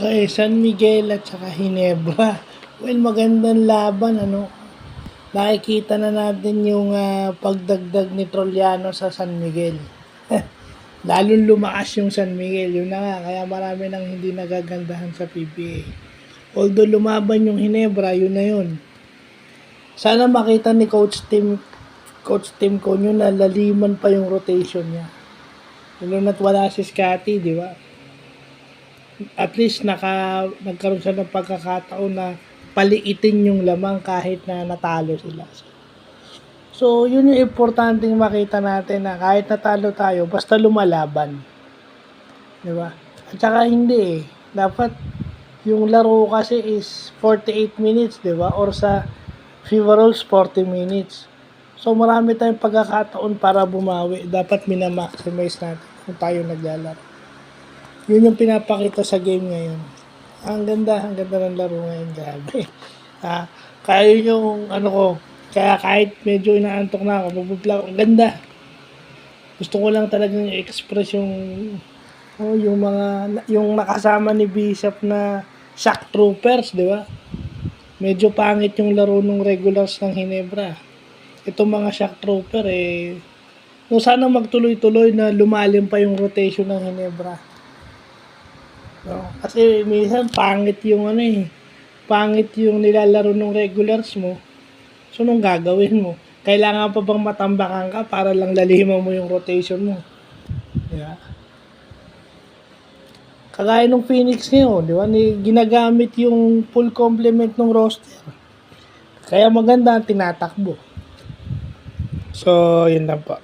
Okay, San Miguel at saka Hinebra. Well, magandang laban, ano. Nakikita na natin yung pagdagdag ni Trollano sa San Miguel. Lalong lumakas yung San Miguel. Yun na nga, kaya marami nang hindi nagagandahan sa PBA. Although lumaban yung Hinebra, yun na yun. Sana makita ni Coach Tim Conyo na laliman pa yung rotation niya. Lalo na't wala si Scotty, di ba? At least nagkaroon siya ng pagkakataon na paliitin yung lamang kahit na natalo sila. So, yun yung importanteng makita natin na kahit natalo tayo, basta lumalaban. Di ba? At saka hindi eh. Dapat yung laro kasi is 48 minutes, di ba? Or sa FIFA rules, 40 minutes. So, marami tayong pagkakataon para bumawi. Dapat minamaximize natin kung tayo naglalaro. Yun yung pinapakita sa game ngayon. Ang ganda ng laro ngayon, grabe. Kaya yun yung kaya kahit medyo inaantok na ako, mabubla ako, ang ganda. Gusto ko lang talagang i-express yung nakasama ni Bishop na shock troopers, di ba? Medyo pangit yung laro ng regulars ng Hinebra. Itong mga shock trooper sana magtuloy-tuloy na lumalim pa yung rotation ng Hinebra. No? Kasi minsan pangit yung pangit yung nilalaro ng regulars mo. So, nung gagawin mo? Kailangan pa bang matambakan ka para lang laliman mo yung rotation mo? Yeah. Kagaya ng Phoenix ngayon, di ba? Ginagamit yung full complement ng roster. Kaya maganda ang tinatakbo. So, yun lang po.